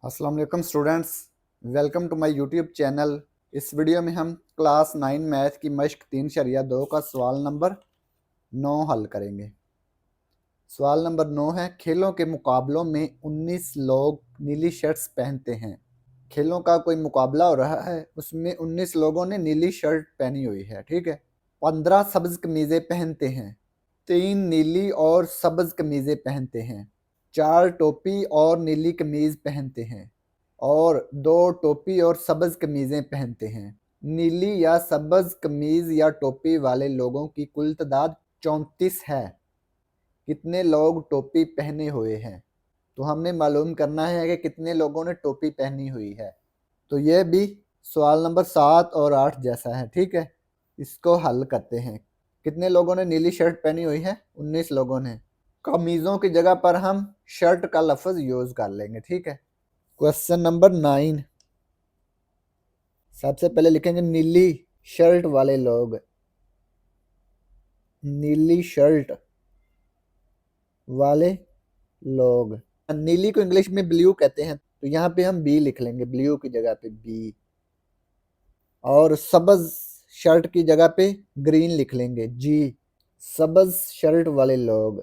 अस्सलाम वालेकुम students, welcome to my YouTube channel. इस वीडियो में हम क्लास 9 मैथ की मश्क 3.2 का सवाल नंबर 9 हल करेंगे। सवाल नंबर 9 है, खेलों के मुकाबलों में 19 लोग नीली शर्ट्स पहनते हैं। खेलों का कोई मुकाबला हो रहा है, उसमें 19 लोगों ने नीली शर्ट पहनी हुई है, ठीक है। 15 सब्ज कमीज़ें पहनते हैं, 3 नीली और सब्ज कमीज़ें पहनते हैं, 4 टोपी और नीली कमीज़ पहनते हैं और 2 टोपी और सब्ज कमीज़ें पहनते हैं। नीली या सब्ज कमीज़ या टोपी वाले लोगों की कुल तादाद 34 है। कितने लोग टोपी पहने हुए हैं? तो हमने मालूम करना है कि कितने लोगों ने टोपी पहनी हुई है। तो यह भी सवाल नंबर 7 और 8 जैसा है, ठीक है। इसको हल करते हैं। कितने लोगों ने नीली शर्ट पहनी हुई है? 19 लोगों ने। कमीज़ों की जगह पर हम शर्ट का लफ्ज़ यूज़ कर लेंगे, ठीक है। क्वेश्चन नंबर 9, सबसे पहले लिखेंगे नीली शर्ट वाले लोग। नीली शर्ट वाले लोग, नीली को इंग्लिश में ब्लू कहते हैं, तो यहाँ पे हम बी लिख लेंगे, ब्लू की जगह पे बी। और सब्ज शर्ट की जगह पे ग्रीन लिख लेंगे, जी। सब्ज शर्ट वाले लोग,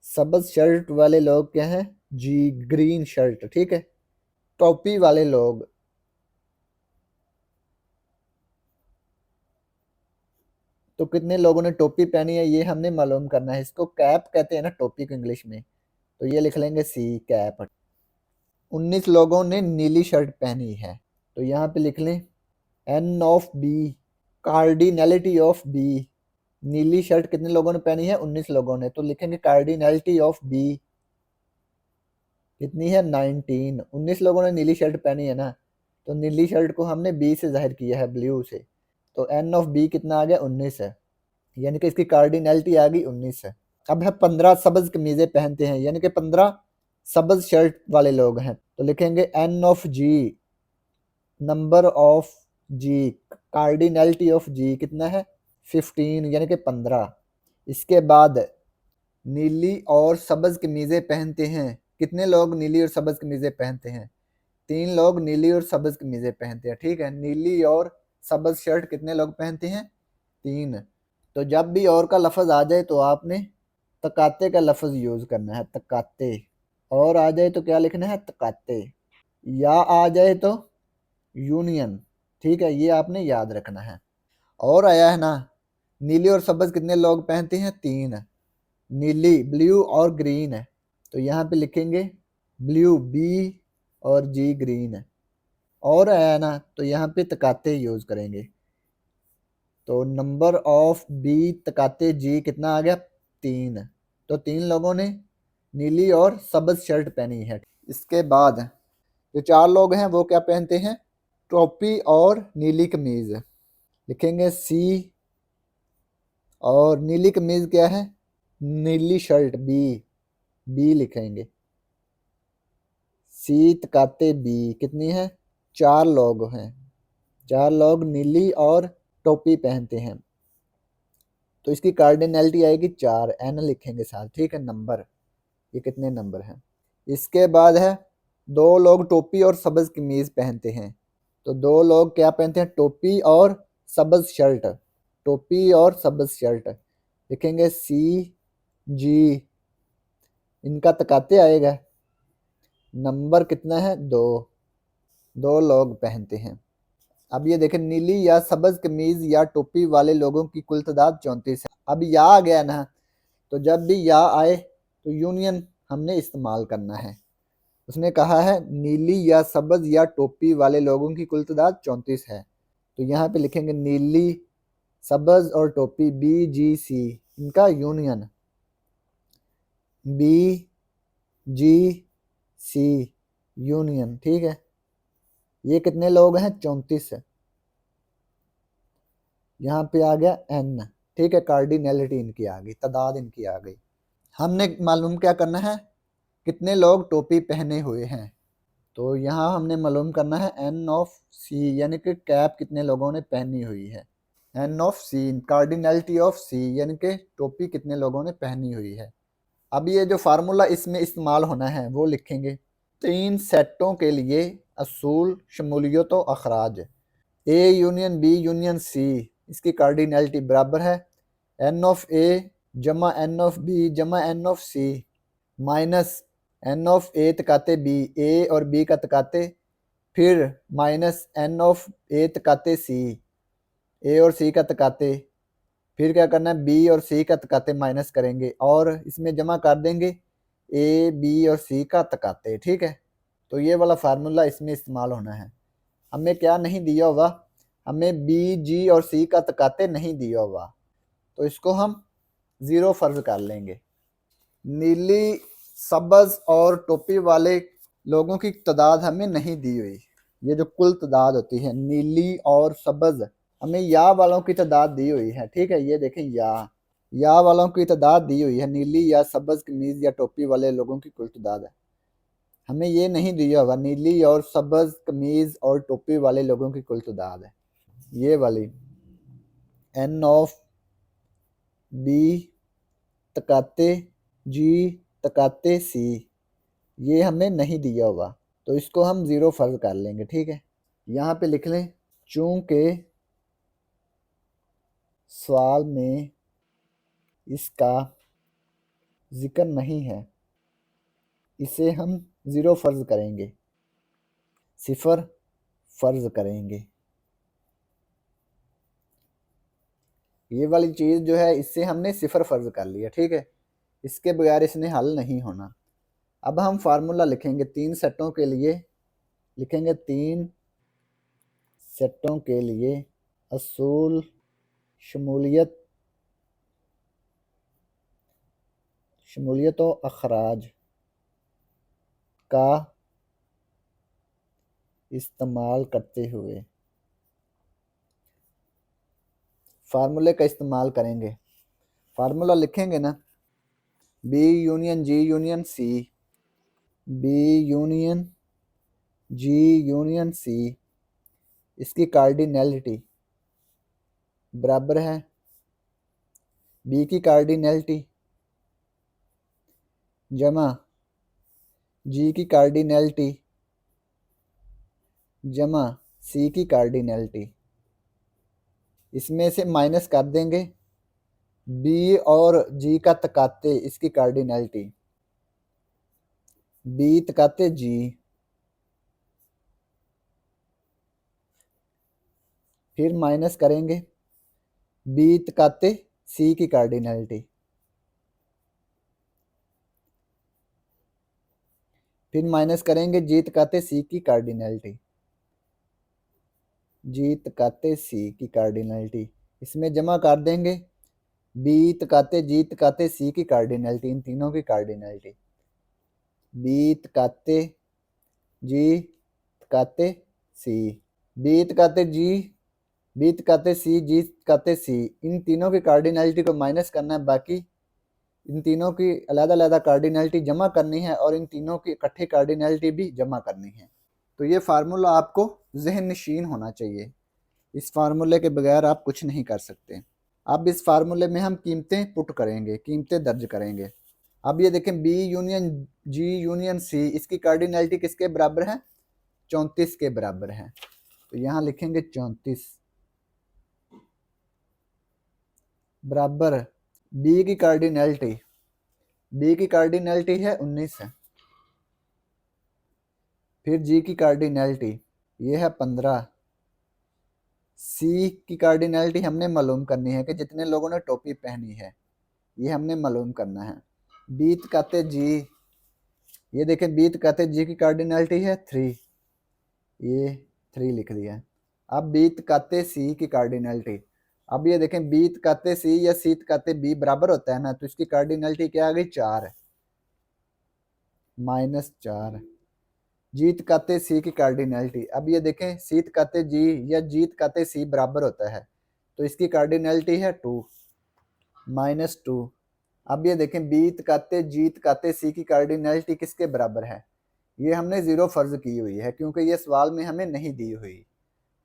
सब्ज शर्ट वाले लोग क्या है? जी, ग्रीन शर्ट, ठीक है। टोपी वाले लोग, तो कितने लोगों ने टोपी पहनी है ये हमने मालूम करना है। इसको कैप कहते हैं ना टोपी को इंग्लिश में, तो ये लिख लेंगे सी, कैप। 19 लोगों ने नीली शर्ट पहनी है, तो यहाँ पे लिख लें n of B, cardinality of B. नीली शर्ट कितने लोगों ने पहनी है? 19 लोगों ने, तो लिखेंगे कार्डिनैलिटी ऑफ बी कितनी है? 19। 19 लोगों ने नीली शर्ट पहनी है ना, तो नीली शर्ट को हमने बी से जाहिर किया है, ब्लू से, तो एन ऑफ बी कितना आ गया? 19 है, यानी कि इसकी कार्डिनैलिटी आ गई 19 है। अब है 15 सब्ज कमीजें पहनते हैं, यानी कि 15 सब्ज शर्ट वाले लोग हैं, तो लिखेंगे n of G, number of G, cardinality of G कितना है? 15, यानी कि 15। इसके बाद नीली और सब्ज कमीजें पहनते हैं। कितने लोग नीली और सब्ज कमीजें पहनते हैं? 3 लोग नीली और सब्ज कमीजें पहनते हैं, ठीक है। नीली और सब्ज शर्ट कितने लोग पहनते हैं? 3। तो जब भी और का लफ्ज़ आ जाए तो आपने तकाते का लफ्ज़ यूज़ करना है, तकाते। और आ जाए तो क्या लिखना है? तकाते। या आ जाए तो यूनियन, ठीक है, ये आपने याद रखना है। और आया है ना, नीली और सब्ज कितने लोग पहनते हैं? 3। नीली, ब्लू और ग्रीन है, तो यहाँ पे लिखेंगे ब्लू, बी, और जी, ग्रीन है। और आया ना, तो यहाँ पे तकाते यूज़ करेंगे, तो नंबर ऑफ बी तकाते जी कितना आ गया? 3। तो 3 लोगों ने नीली और सब्ज शर्ट पहनी है। इसके बाद जो 4 लोग हैं वो क्या पहनते हैं? टोपी और नीली कमीज़, लिखेंगे सी। और नीली कमीज़ क्या है? नीली शर्ट, बी, बी लिखेंगे, सी तकाते बी कितनी है? 4 लोग हैं, 4 लोग नीली और टोपी पहनते हैं, तो इसकी कार्डिनैलिटी आएगी 4, एन लिखेंगे साथ, ठीक है, नंबर। ये कितने नंबर हैं? इसके बाद है 2 लोग टोपी और सब्ज कमीज पहनते हैं, तो 2 लोग क्या पहनते हैं? टोपी और सब्ज शर्ट, टोपी और सब्ज शर्ट लिखेंगे सी, जी। इनका तकाते आएगा, नंबर कितना है? 2, 2 लोग पहनते हैं। अब ये देखें, नीली या सब्ज कमीज या टोपी वाले लोगों की कुल तादाद 34 है। अब या आ गया ना, तो जब भी या आए तो यूनियन हमने इस्तेमाल करना है। उसने कहा है नीली या सब्ज या टोपी वाले लोगों की कुल तादाद 34 है, तो यहाँ पे लिखेंगे नीली, सब्ज और टोपी, बी, जी, सी, इनका यूनियन, बी, जी, सी, यूनियन, ठीक है। ये कितने लोग हैं? 34। यहाँ पे आ गया एन, ठीक है, कार्डिनैलिटी इनकी आ गई, तादाद इनकी आ गई। हमने मालूम क्या करना है? कितने लोग टोपी पहने हुए हैं, तो यहाँ हमने मालूम करना है एन ऑफ सी, यानी कि कैप कितने लोगों ने पहनी हुई है। N of C, cardinality of C, यानी कि टोपी कितने लोगों ने पहनी हुई है। अब ये जो फार्मूला इसमें इस्तेमाल होना है वो लिखेंगे। 3 सेटों के लिए असूल, शमूलियत व अखराज। A union B union C, इसकी कार्डिनलिटी बराबर है एन ऑफ ए जमा एन ऑफ बी जमा n of C minus n of A तकाते बी, ए और बी का तकाते, फिर माइनस एन ऑफ ए तकाते सी, ए और सी का तकाते, फिर क्या करना है बी और सी का तकाते माइनस करेंगे और इसमें जमा कर देंगे ए बी और सी का तकाते। ठीक है, तो ये वाला फार्मूला इसमें इस्तेमाल होना है। हमें क्या नहीं दिया हुआ, हमें बी जी और सी का तकाते नहीं दिया हुआ, तो इसको हम ज़ीरो फर्ज कर लेंगे। नीली, सब्ज़ और टोपी वाले लोगों की तादाद हमें नहीं दी हुई। ये जो कुल तादाद होती है नीली और सब्ज़, हमें या वालों की तादाद दी हुई है। ठीक है, ये देखें या वालों की तादाद दी हुई है, नीली या सब्ज़ कमीज़ या टोपी वाले लोगों की कुल तादाद है। हमें ये नहीं दिया हुआ नीली और सब्ज़ कमीज़ और टोपी वाले लोगों की कुल तादाद है। ये वाली एन ऑफ बी तकाते जी तकाते सी, ये हमें नहीं दिया हुआ, तो इसको हम ज़ीरो फर्ज कर लेंगे। ठीक है, यहाँ पे लिख लें चूँकि सवाल में इसका ज़िक्र नहीं है, इसे हम ज़ीरो फर्ज करेंगे, सिफर फर्ज करेंगे। ये वाली चीज़ जो है इससे हमने सिफर फर्ज कर लिया। ठीक है, इसके बगैर इसने हल नहीं होना। अब हम फार्मूला लिखेंगे 3 सेटों के लिए, लिखेंगे 3 सेटों के लिए असूल, शमूलियत व अखराज का इस्तेमाल करते हुए फार्मूले का इस्तेमाल करेंगे। फार्मूला लिखेंगे ना, बी यूनियन जी यूनियन सी, बी यूनियन जी यूनियन सी, इसकी कार्डिनलिटी बराबर है बी की कार्डिनलिटी जमा जी की कार्डिनलिटी जमा सी की कार्डिनलिटी। इसमें से माइनस कर देंगे बी और जी का तकाते, इसकी कार्डिनलिटी बी तकाते जी, फिर माइनस करेंगे बी तकाते सी की कार्डिनलिटी, फिर माइनस करेंगे जी तकाते सी की कार्डिनलिटी, जी तकाते सी की कार्डिनलिटी। इसमें जमा कर देंगे बी तकाते जी तकाते सी की कार्डिनलिटी, इन तीनों की कार्डिनलिटी बी तकाते जी तकाते सी, बी तकाते जी बी तकाते सी जी तकाते सी, इन तीनों की कार्डिनलिटी को माइनस करना है, बाकी इन तीनों की अलग-अलग कार्डिनलिटी जमा करनी है और इन तीनों की इकट्ठी कार्डिनलिटी भी जमा करनी है। तो ये फार्मूला आपको जहन नशीन होना चाहिए, इस फार्मूले के बगैर आप कुछ नहीं कर सकते। अब इस फार्मूले में हम कीमतें पुट करेंगे, कीमतें दर्ज करेंगे। अब ये देखें बी यूनियन जी यूनियन सी, इसकी कार्डिनलिटी किसके बराबर है, 34 के बराबर है, तो यहाँ लिखेंगे 34 बराबर बी की कार्डिनलिटी, बी की कार्डिनलिटी है 19 है, फिर जी की कार्डिनलिटी ये है 15, सी की कार्डिनलिटी हमने मालूम करनी है कि जितने लोगों ने टोपी पहनी है, ये हमने मालूम करना है। बी तकाते जी, ये देखें बी तकाते जी की कार्डिनलिटी है 3, ये 3 लिख दिया है। अब बी तकाते सी की कार्डिनलिटी, अब ये देखें बी तकाते सी या सी तकाते बी बराबर होता है ना, तो इसकी कार्डिनलिटी क्या आ गई 4 है, -4। जी तकाते सी की कार्डिनलिटी, अब ये देखें सी तकाते जी या जी तकाते सी बराबर होता है, तो इसकी कार्डिनलिटी है 2, -2। अब ये देखें बी तकाते जी तकाते सी की कार्डिनलिटी किसके बराबर है, ये हमने ज़ीरो फर्ज की हुई है क्योंकि ये सवाल में हमें नहीं दी हुई,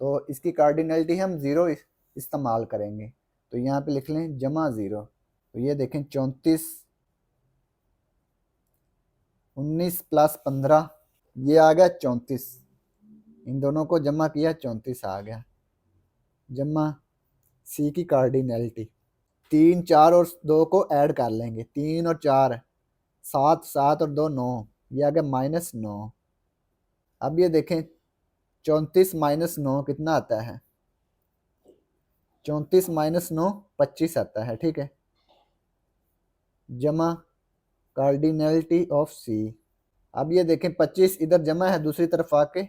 तो इसकी कार्डिनलिटी हम ज़ीरो इस्तेमाल करेंगे। तो यहाँ पे लिख लें जमा 0। तो ये देखें 34, 19 प्लस 15, ये आ गया 34। इन दोनों को जमा किया 34 आ गया। जमा सी की कार्डिनैलिटी 3, 4 और 2 को ऐड कर लेंगे। 3 और 4 7, 7 और 2 9, ये आ गया -9। अब ये देखें 34 माइनस 9 कितना आता है? 34 माइनस 9 25 आता है। ठीक है, जमा कार्डिनैलिटी ऑफ सी। अब ये देखें 25 इधर जमा है, दूसरी तरफ आके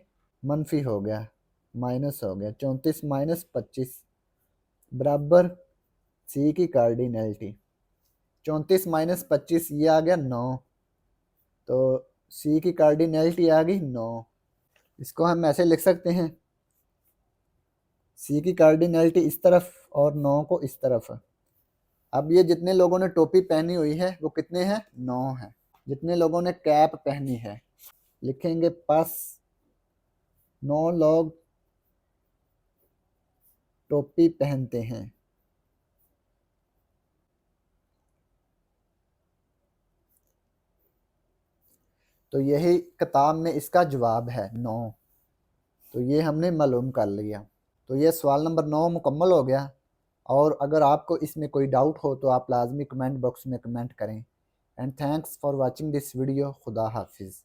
मनफी हो गया, माइनस हो गया। 34 माइनस 25 बराबर सी की कार्डिनैलिटी। 34 माइनस 25 ये आ गया 9, तो सी की कार्डिनैलिटी आ गई 9। इसको हम ऐसे लिख सकते हैं, सी की कार्डिनैलिटी इस तरफ और 9 को इस तरफ। अब ये जितने लोगों ने टोपी पहनी हुई है वो कितने हैं? 9 हैं। जितने लोगों ने कैप पहनी है लिखेंगे पास 9 लोग टोपी पहनते हैं। तो यही किताब में इसका जवाब है 9। तो ये हमने मालूम कर लिया। तो ये सवाल नंबर 9 मुकम्मल हो गया। और अगर आपको इसमें कोई डाउट हो तो आप लाजमी कमेंट बॉक्स में कमेंट करें। And thanks for watching this video. खुदा हाफिज़।